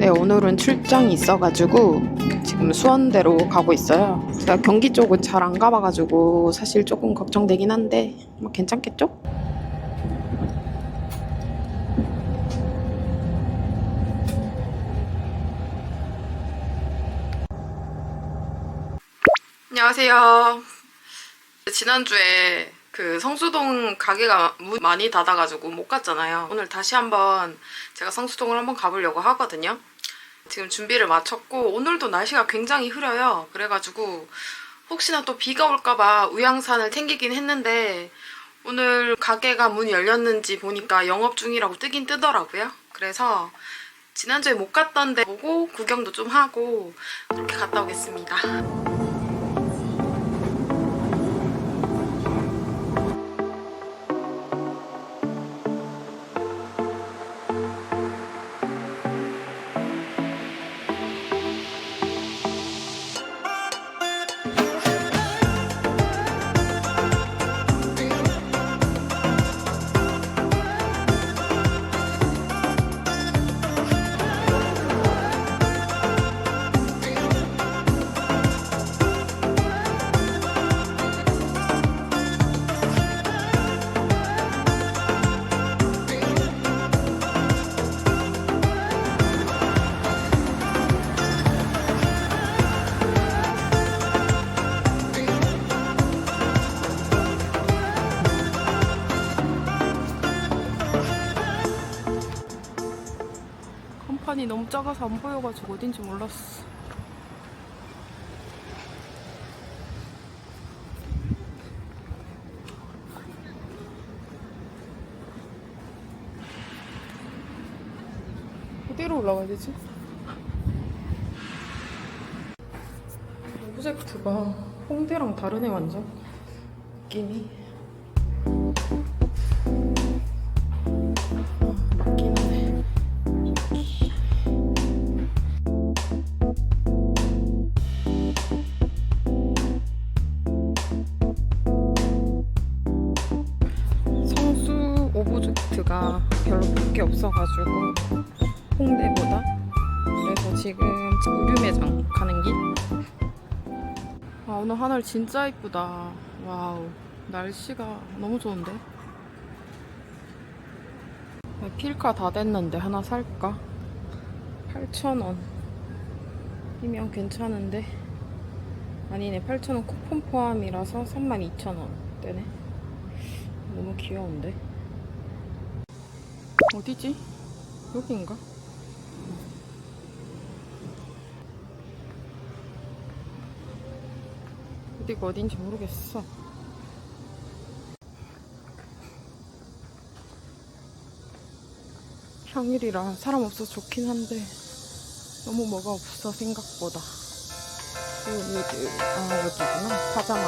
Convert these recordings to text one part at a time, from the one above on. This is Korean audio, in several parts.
네, 오늘은 출장이 있어가지고 지금 수원대로 가고 있어요. 제가 경기 쪽은 잘 안 가봐가지고 사실 조금 걱정되긴 한데 뭐 괜찮겠죠? 안녕하세요. 지난주에 그 성수동 가게가 문 많이 닫아가지고 못 갔잖아요. 오늘 다시 한번 제가 성수동을 한번 가보려고 하거든요. 지금 준비를 마쳤고 오늘도 날씨가 굉장히 흐려요. 그래가지고 혹시나 또 비가 올까봐 우양산을 챙기긴 했는데 오늘 가게가 문이 열렸는지 보니까 영업 중이라고 뜨긴 뜨더라고요. 그래서 지난주에 못 갔던 데 보고 구경도 좀 하고 그렇게 갔다 오겠습니다. 간판이 너무 작아서 안 보여가지고 어딘지 몰랐어. 어디로 올라가야 되지? 오브젝트가 홍대랑 다르네 완전 느낌이. 맞긴 하네. 성수 오브젝트가 별로 볼 게 없어가지고 홍대보다. 그래서 지금 의류 매장 가는 길. 아, 오늘 하늘 진짜 이쁘다. 와우, 날씨가 너무 좋은데. 필카 다 됐는데 하나 살까? 8,000원 이면 괜찮은데. 아니네, 8,000원 쿠폰 포함이라서 32,000원 되네. 너무 귀여운데. 어디지? 여긴가? 어디가 어딘지 모르겠어. 평일이라 사람 없어서 좋긴 한데 너무 뭐가 없어 생각보다. 여기구나. 파자마.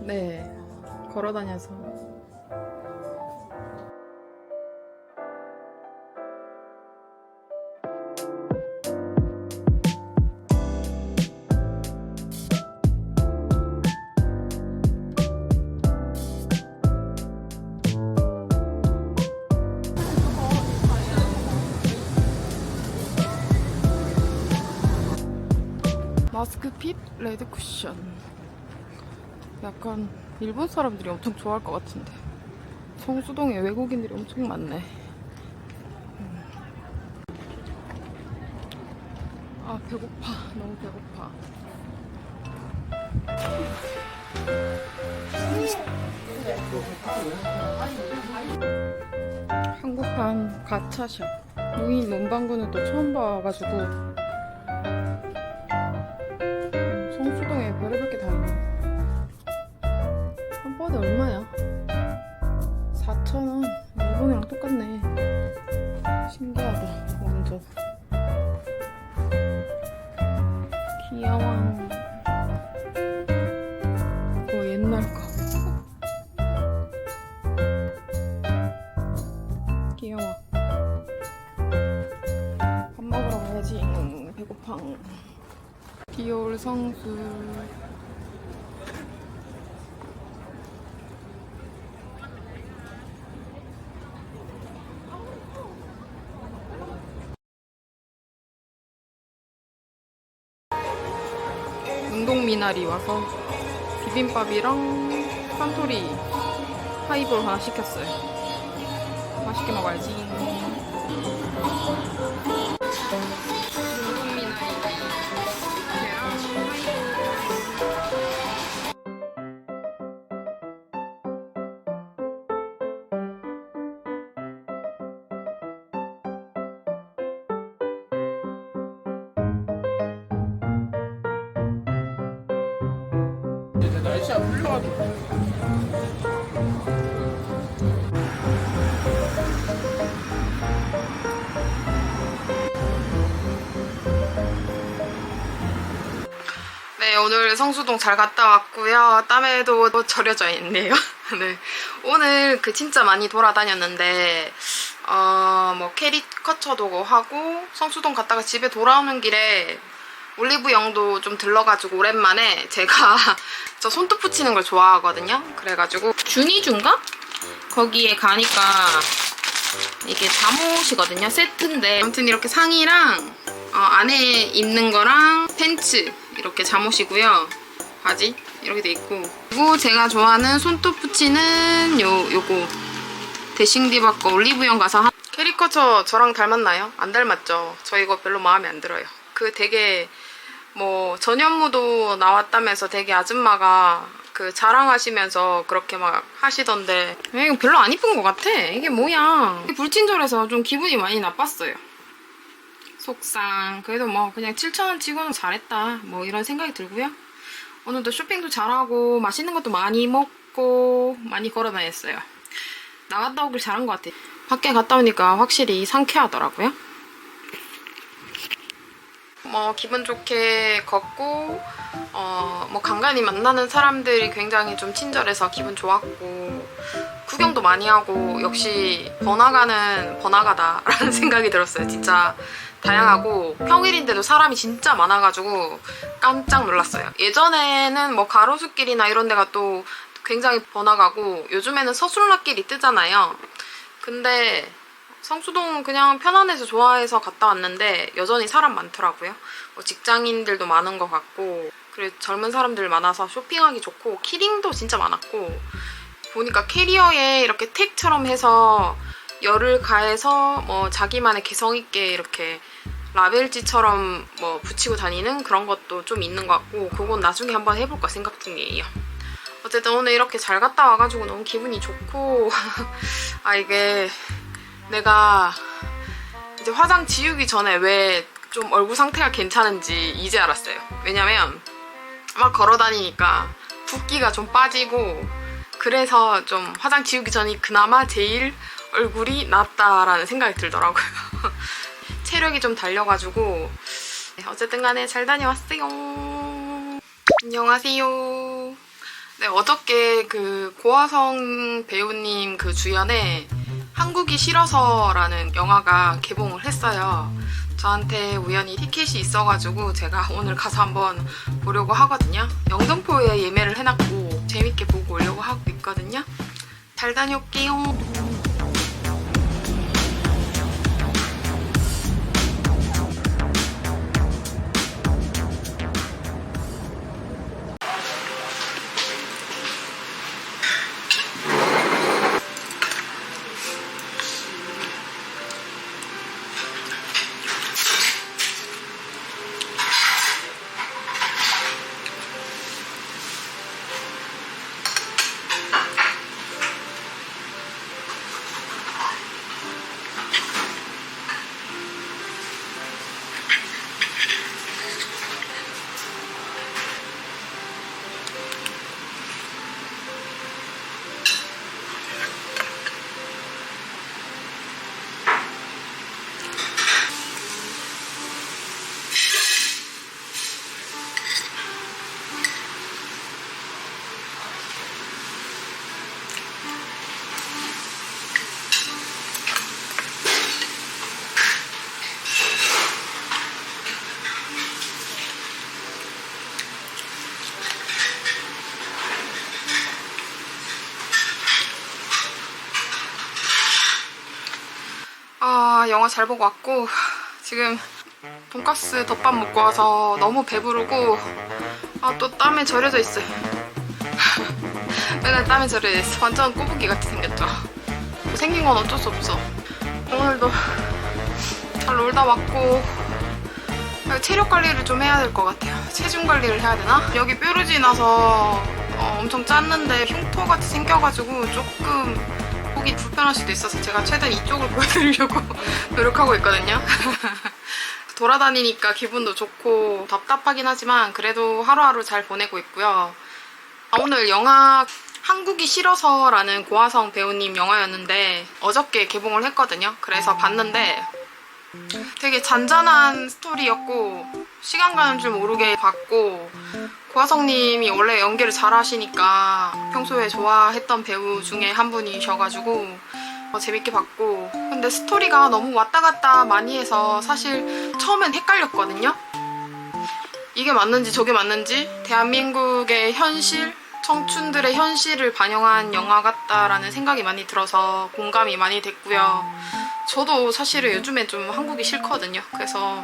네, 걸어 다녀서. 마스크핏 레드 쿠션. 약간 일본 사람들이 엄청 좋아할 것 같은데. 성수동에 외국인들이 엄청 많네. 아, 배고파. 너무 배고파. 한국판 가차샵. 무인 문방구는 또 처음 봐가지고 4,000원. 일본이랑 똑같네. 신기하다. 완전. 귀여워. 이거 옛날 거. 귀여워. 밥 먹으러 가야지. 배고파. 귀여울 성수. 운동미나리 와서 비빔밥이랑 산토리 하이볼 하나 시켰어요. 맛있게 먹어야지. 운동미나리 계란 이제 날씨가 풀려가지고 네, 오늘 성수동 잘 갔다 왔고요. 땀에도 절여져 있네요. 네, 오늘 진짜 많이 돌아다녔는데 뭐 캐리커처도 하고 성수동 갔다가 집에 돌아오는 길에 올리브영도 좀 들러가지고 오랜만에 제가 저 손톱 붙이는 걸 좋아하거든요. 그래가지고 주니준가? 거기에 가니까 이게 잠옷이거든요. 세트인데 아무튼 이렇게 상의랑 안에 입는 거랑 팬츠 이렇게 잠옷이고요. 바지 이렇게 돼 있고, 그리고 제가 좋아하는 손톱 붙이는 요거 데싱디바 거 올리브영 가서 캐리커처 저랑 닮았나요? 안 닮았죠? 저 이거 별로 마음에 안 들어요. 되게 뭐 전현무도 나왔다면서 되게 아줌마가 자랑하시면서 그렇게 막 하시던데 이거 별로 안 이쁜 것 같아. 이게 뭐야. 불친절해서 좀 기분이 많이 나빴어요. 속상. 그래도 뭐 그냥 7,000원 치고는 잘했다 뭐 이런 생각이 들고요. 오늘도 쇼핑도 잘하고 맛있는 것도 많이 먹고 많이 걸어 다녔어요. 나갔다 오길 잘한 것 같아요. 밖에 갔다 오니까 확실히 상쾌하더라고요. 뭐 기분 좋게 걷고 뭐 간간히 만나는 사람들이 굉장히 좀 친절해서 기분 좋았고, 구경도 많이 하고 역시 번화가는 번화가다라는 생각이 들었어요. 진짜 다양하고 평일인데도 사람이 진짜 많아가지고 깜짝 놀랐어요. 예전에는 뭐 가로수길이나 이런 데가 또 굉장히 번화가고 요즘에는 서술락길이 뜨잖아요. 근데 성수동 그냥 편안해서 좋아해서 갔다 왔는데 여전히 사람 많더라고요. 뭐 직장인들도 많은 것 같고, 그리고 젊은 사람들 많아서 쇼핑하기 좋고, 키링도 진짜 많았고, 보니까 캐리어에 이렇게 택처럼 해서 열을 가해서 뭐 자기만의 개성있게 이렇게 라벨지처럼 뭐 붙이고 다니는 그런 것도 좀 있는 것 같고, 그건 나중에 한번 해볼까 생각 중이에요. 어쨌든 오늘 이렇게 잘 갔다 와가지고 너무 기분이 좋고 이게 내가 이제 화장 지우기 전에 왜 좀 얼굴 상태가 괜찮은지 이제 알았어요. 왜냐면 막 걸어다니니까 붓기가 좀 빠지고, 그래서 좀 화장 지우기 전이 그나마 제일 얼굴이 낫다라는 생각이 들더라고요. 체력이 좀 달려가지고. 어쨌든 간에 잘 다녀왔어요. 안녕하세요. 네, 어저께 고화성 배우님 주연의 한국이 싫어서라는 영화가 개봉을 했어요. 저한테 우연히 티켓이 있어가지고 제가 오늘 가서 한번 보려고 하거든요. 영등포에 예매를 해놨고 재밌게 보고 오려고 하고 있거든요. 잘 다녀올게요. 영화 잘 보고 왔고 지금 돈가스 덮밥 먹고 와서 너무 배부르고 또 땀에 절여져 있어요. 맨날 땀에 절여져 있어. 완전 꼬부기 같이 생겼죠. 생긴 건 어쩔 수 없어. 오늘도 잘 놀다 왔고 체력 관리를 좀 해야 될 것 같아요. 체중 관리를 해야 되나? 여기 뾰루지 나서 엄청 짰는데 흉터같이 생겨가지고 조금 보기 불편할 수도 있어서 제가 최대한 이쪽을 보여드리려고 노력하고 있거든요. 돌아다니니까 기분도 좋고 답답하긴 하지만 그래도 하루하루 잘 보내고 있고요. 오늘 영화 한국이 싫어서라는 고화성 배우님 영화였는데 어저께 개봉을 했거든요. 그래서 봤는데 되게 잔잔한 스토리였고 시간 가는 줄 모르게 봤고 고화성님이 원래 연기를 잘하시니까 평소에 좋아했던 배우 중에 한 분이셔가지고 재밌게 봤고 근데 스토리가 너무 왔다 갔다 많이 해서 사실 처음엔 헷갈렸거든요. 이게 맞는지 저게 맞는지 대한민국의 현실, 청춘들의 현실을 반영한 영화 같다라는 생각이 많이 들어서 공감이 많이 됐고요. 저도 사실은 요즘에 좀 한국이 싫거든요. 그래서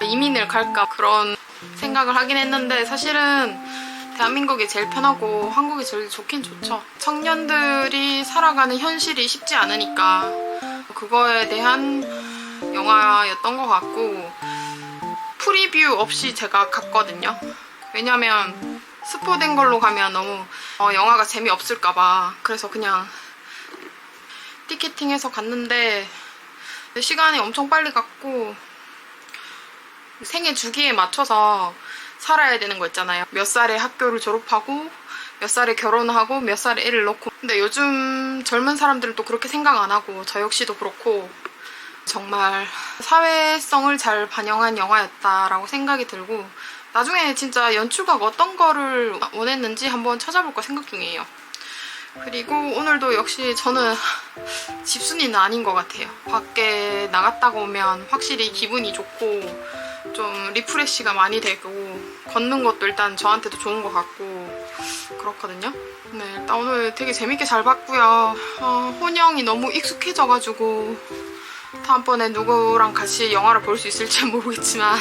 이민을 갈까 그런 생각을 하긴 했는데 사실은 대한민국이 제일 편하고 한국이 제일 좋긴 좋죠. 청년들이 살아가는 현실이 쉽지 않으니까 그거에 대한 영화였던 것 같고 프리뷰 없이 제가 갔거든요. 왜냐면 스포된 걸로 가면 너무 영화가 재미없을까봐 그래서 그냥 티켓팅해서 갔는데 시간이 엄청 빨리 갔고 생애 주기에 맞춰서 살아야 되는 거 있잖아요. 몇 살에 학교를 졸업하고 몇 살에 결혼하고 몇 살에 애를 낳고 근데 요즘 젊은 사람들은 또 그렇게 생각 안 하고 저 역시도 그렇고 정말 사회성을 잘 반영한 영화였다라고 생각이 들고 나중에 진짜 연출가가 어떤 거를 원했는지 한번 찾아볼까 생각 중이에요. 그리고 오늘도 역시 저는 집순이는 아닌 것 같아요. 밖에 나갔다가 오면 확실히 기분이 좋고 좀 리프레시가 많이 되고 걷는 것도 일단 저한테도 좋은 것 같고 그렇거든요. 네, 일단 오늘 되게 재밌게 잘 봤고요. 혼영이 너무 익숙해져가지고 다음번에 누구랑 같이 영화를 볼 수 있을지 모르겠지만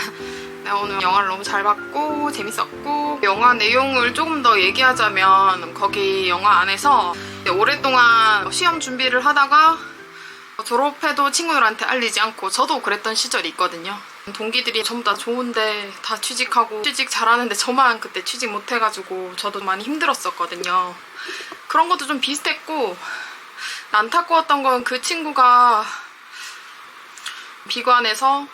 네, 오늘 영화를 너무 잘 봤고 재밌었고 영화 내용을 조금 더 얘기하자면 거기 영화 안에서 오랫동안 시험 준비를 하다가 졸업해도 친구들한테 알리지 않고 저도 그랬던 시절이 있거든요. 동기들이 전부 다 좋은데 다 취직하고 취직 잘하는데 저만 그때 취직 못해가지고 저도 많이 힘들었었거든요. 그런 것도 좀 비슷했고 안타까웠던 건 그 친구가 비관에서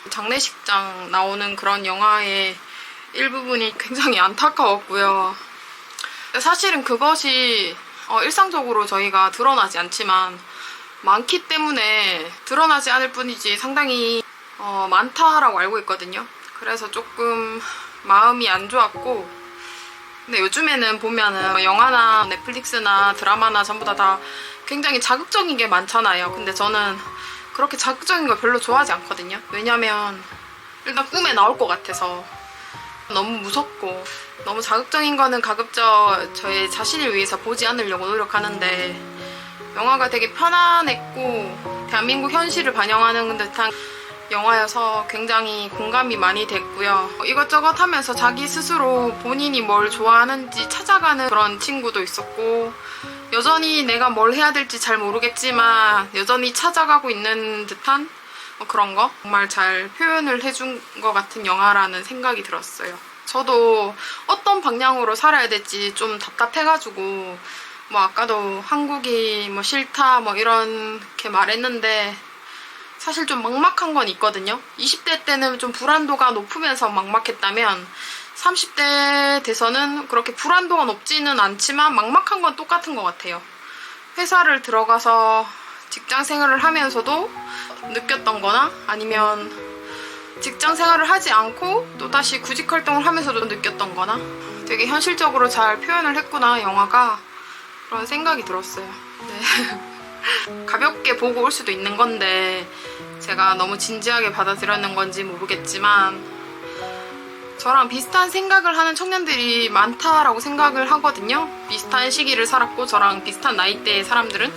장례식장 나오는 그런 영화의 일부분이 굉장히 안타까웠고요. 사실은 그것이 일상적으로 저희가 드러나지 않지만 많기 때문에 드러나지 않을 뿐이지 상당히 많다라고 알고 있거든요. 그래서 조금 마음이 안 좋았고 근데 요즘에는 보면은 영화나 넷플릭스나 드라마나 전부 다 굉장히 자극적인 게 많잖아요. 근데 저는 그렇게 자극적인 걸 별로 좋아하지 않거든요. 왜냐면 일단 꿈에 나올 것 같아서 너무 무섭고 너무 자극적인 거는 가급적 저의 자신을 위해서 보지 않으려고 노력하는데 영화가 되게 편안했고 대한민국 현실을 반영하는 듯한 영화여서 굉장히 공감이 많이 됐고요. 이것저것 하면서 자기 스스로 본인이 뭘 좋아하는지 찾아가는 그런 친구도 있었고 여전히 내가 뭘 해야 될지 잘 모르겠지만 여전히 찾아가고 있는 듯한 그런 거 정말 잘 표현을 해준 것 같은 영화라는 생각이 들었어요. 저도 어떤 방향으로 살아야 될지 좀 답답해가지고 아까도 한국이 싫다 이렇게 말했는데 사실 좀 막막한 건 있거든요. 20대 때는 좀 불안도가 높으면서 막막했다면 30대 돼서는 그렇게 불안도가 높지는 않지만 막막한 건 똑같은 것 같아요. 회사를 들어가서 직장 생활을 하면서도 느꼈던 거나 아니면 직장 생활을 하지 않고 또다시 구직 활동을 하면서도 느꼈던 거나 되게 현실적으로 잘 표현을 했구나 영화가 그런 생각이 들었어요. 네. 가볍게 보고 올 수도 있는 건데 제가 너무 진지하게 받아들였는 건지 모르겠지만 저랑 비슷한 생각을 하는 청년들이 많다라고 생각을 하거든요. 비슷한 시기를 살았고 저랑 비슷한 나이대의 사람들은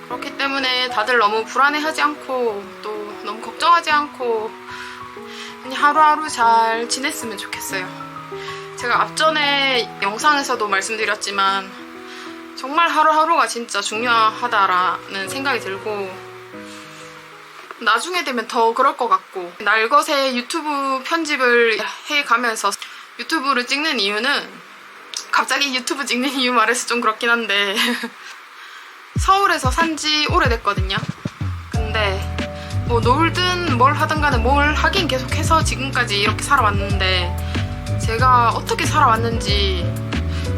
그렇기 때문에 때문에 다들 너무 불안해하지 않고 또 너무 걱정하지 않고 그냥 하루하루 잘 지냈으면 좋겠어요. 제가 앞전에 영상에서도 말씀드렸지만 정말 하루하루가 진짜 중요하다라는 생각이 들고 나중에 되면 더 그럴 것 같고 날것의 유튜브 편집을 해가면서 유튜브를 찍는 이유는 갑자기 유튜브 찍는 이유 말해서 좀 그렇긴 한데 서울에서 산지 오래됐거든요. 근데 뭐 놀든 뭘 하든 간에 뭘 하긴 계속해서 지금까지 이렇게 살아왔는데 제가 어떻게 살아왔는지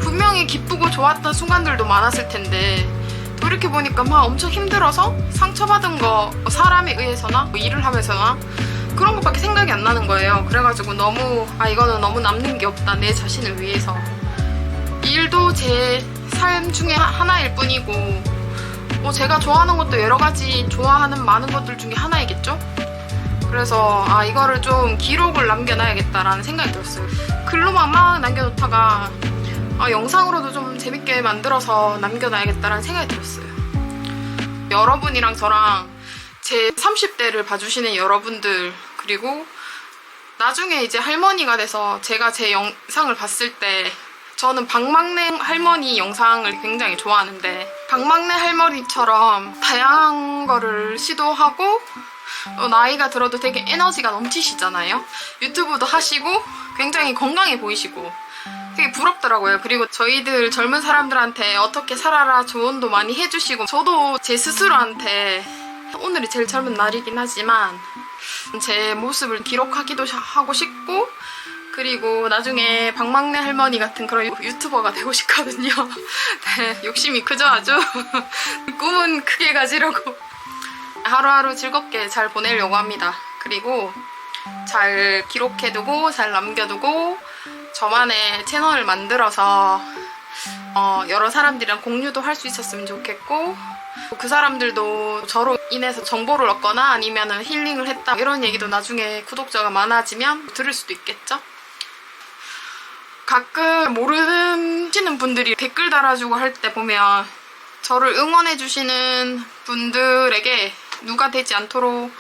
분명히 기쁘고 좋았던 순간들도 많았을 텐데 돌이켜보니까 막 엄청 힘들어서 상처받은 거 사람에 의해서나 뭐 일을 하면서나 그런 것밖에 생각이 안 나는 거예요. 그래가지고 너무 이거는 너무 남는 게 없다 내 자신을 위해서. 일도 제 삶 중에 하나일 뿐이고 뭐 제가 좋아하는 것도 여러 가지 좋아하는 많은 것들 중에 하나이겠죠? 그래서 이거를 좀 기록을 남겨놔야겠다라는 생각이 들었어요. 글로만 막 남겨놓다가 영상으로도 좀 재밌게 만들어서 남겨놔야겠다라는 생각이 들었어요. 여러분이랑 저랑 제 30대를 봐주시는 여러분들 그리고 나중에 이제 할머니가 돼서 제가 제 영상을 봤을 때 저는 박막내 할머니 영상을 굉장히 좋아하는데 박막내 할머니처럼 다양한 거를 시도하고 나이가 들어도 되게 에너지가 넘치시잖아요. 유튜브도 하시고 굉장히 건강해 보이시고 되게 부럽더라고요. 그리고 저희들 젊은 사람들한테 어떻게 살아라 조언도 많이 해주시고 저도 제 스스로한테 오늘이 제일 젊은 날이긴 하지만 제 모습을 기록하기도 하고 싶고 그리고 나중에 박막내 할머니 같은 그런 유튜버가 되고 싶거든요. 네, 욕심이 크죠 아주. 꿈은 크게 가지려고. 하루하루 즐겁게 잘 보내려고 합니다. 그리고 잘 기록해두고 잘 남겨두고 저만의 채널을 만들어서 여러 사람들이랑 공유도 할 수 있었으면 좋겠고 그 사람들도 저로 인해서 정보를 얻거나 아니면 힐링을 했다 이런 얘기도 나중에 구독자가 많아지면 들을 수도 있겠죠? 가끔 모르는 분들이 댓글 달아주고 할 때 보면 저를 응원해주시는 분들에게 누가 되지 않도록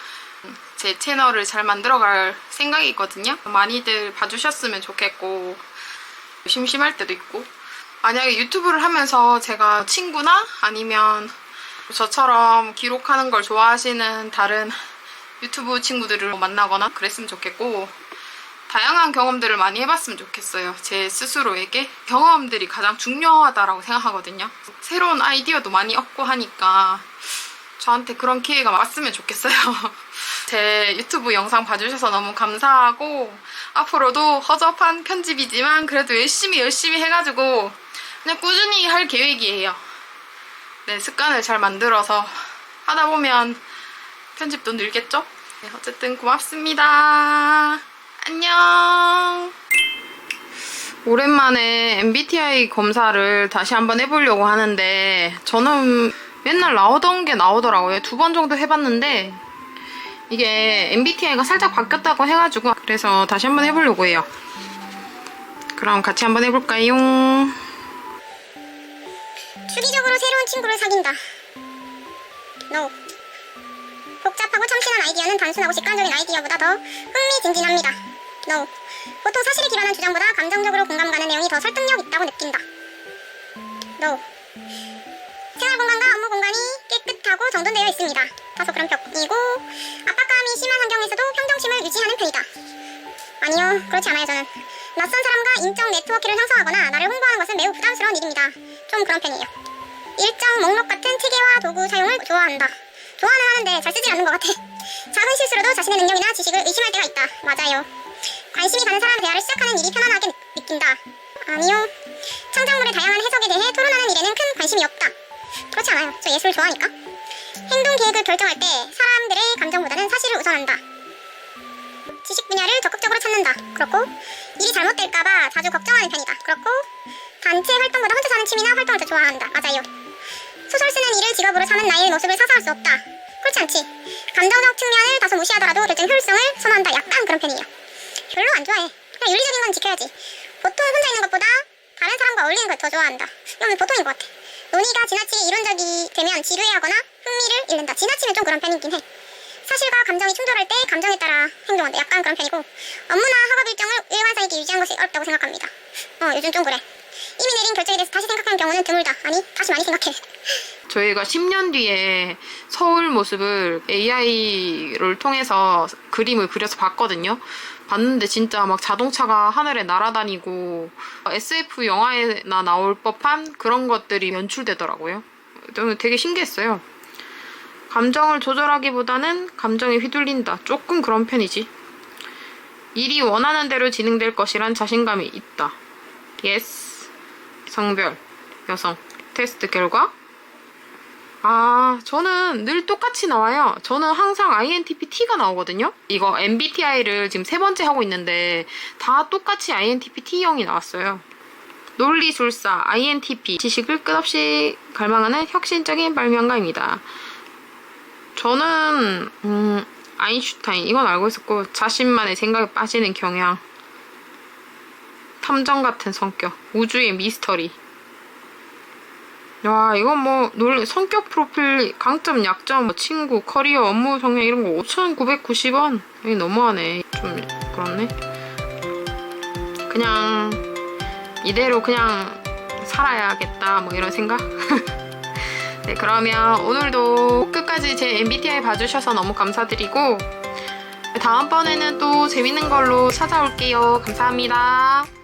제 채널을 잘 만들어갈 생각이 있거든요. 많이들 봐주셨으면 좋겠고 심심할 때도 있고 만약에 유튜브를 하면서 제가 친구나 아니면 저처럼 기록하는 걸 좋아하시는 다른 유튜브 친구들을 만나거나 그랬으면 좋겠고 다양한 경험들을 많이 해봤으면 좋겠어요. 제 스스로에게 경험들이 가장 중요하다고 생각하거든요. 새로운 아이디어도 많이 얻고 하니까 저한테 그런 기회가 왔으면 좋겠어요. 제 유튜브 영상 봐주셔서 너무 감사하고 앞으로도 허접한 편집이지만 그래도 열심히 해가지고 그냥 꾸준히 할 계획이에요. 네, 습관을 잘 만들어서 하다 보면 편집도 늘겠죠? 네, 어쨌든 고맙습니다. 안녕. 오랜만에 MBTI 검사를 다시 한번 해보려고 하는데 저는 맨날 나오던 게 나오더라고요. 2번 정도 해봤는데 이게 MBTI가 살짝 바뀌었다고 해가지고 그래서 다시 한번 해보려고 해요. 그럼 같이 한번 해볼까요? 주기적으로 새로운 친구를 사귄다. No. 복잡하고 참신한 아이디어는 단순하고 직관적인 아이디어보다 더 흥미진진합니다. No. 보통 사실에 기반한 주장보다 감정적으로 공감 가는 내용이 더 설득력 있다고 느낀다. No. 생활 공간과 업무 공간이 깨끗하고 정돈되어 있습니다. 다소 그런 편이고 압박감이 심한 환경에서도 평정심을 유지하는 편이다. 아니요, 그렇지 않아요. 저는 낯선 사람과 인적 네트워크를 형성하거나 나를 홍보하는 것은 매우 부담스러운 일입니다. 좀 그런 편이에요. 일정 목록 같은 체계와 도구 사용을 좋아한다. 좋아는 하는데 잘 쓰지 않는 것 같아. 작은 실수로도 자신의 능력이나 지식을 의심할 때가 있다. 맞아요. 관심이 가는 사람과 대화를 시작하는 일이 편안하게 느낀다. 아니요. 창작물의 다양한 해석에 대해 토론하는 일에는 큰 관심이 없다. 그렇지 않아요. 저 예술 좋아하니까. 행동 계획을 결정할 때 사람들의 감정보다는 사실을 우선한다. 지식 분야를 적극적으로 찾는다. 그렇고 일이 잘못될까봐 자주 걱정하는 편이다. 그렇고 단체 활동보다 혼자 사는 취미나 활동을 더 좋아한다. 맞아요. 소설 쓰는 일을 직업으로 삼은 나의 모습을 사사할 수 없다. 그렇지 않지. 감정적 측면을 다소 무시하더라도 결정 효율성을 선호한다. 약간 그런 편이에요. 별로 안 좋아해. 그냥 윤리적인 건 지켜야지. 보통 혼자 있는 것보다 다른 사람과 어울리는 걸 더 좋아한다. 이건 보통인 것 같아. 논의가 지나치게 이론적이 되면 지루해하거나 흥미를 잃는다. 지나치면 좀 그런 편이긴 해. 사실과 감정이 충돌할 때 감정에 따라 행동한다. 약간 그런 편이고 업무나 학업 일정을 일관성 있게 유지하는 것이 어렵다고 생각합니다. 요즘 좀 그래. 이미 내린 결정에 대해서 다시 생각하는 경우는 드물다. 아니 다시 많이 생각해. 저희가 10년 뒤에 서울 모습을 AI를 통해서 그림을 그려서 봤거든요. 봤는데 진짜 막 자동차가 하늘에 날아다니고 SF 영화에나 나올 법한 그런 것들이 연출되더라고요. 저는 되게 신기했어요. 감정을 조절하기보다는 감정에 휘둘린다. 조금 그런 편이지. 일이 원하는 대로 진행될 것이란 자신감이 있다. 예스. 성별, 여성. 테스트 결과? 저는 늘 똑같이 나와요. 저는 항상 INTP T가 나오거든요. 이거 MBTI를 지금 3번째 하고 있는데 다 똑같이 INTP T형이 나왔어요. 논리술사, INTP, 지식을 끝없이 갈망하는 혁신적인 발명가입니다. 저는 아인슈타인, 이건 알고 있었고 자신만의 생각에 빠지는 경향, 탐정 같은 성격, 우주의 미스터리. 야, 이건 뭐 성격 프로필, 강점, 약점, 친구, 커리어, 업무 성향 이런 거 5,990원. 이게 너무하네. 좀 그렇네. 그냥 이대로 그냥 살아야겠다 뭐 이런 생각? 네, 그러면 오늘도 끝까지 제 MBTI 봐주셔서 너무 감사드리고 다음번에는 또 재밌는 걸로 찾아올게요. 감사합니다.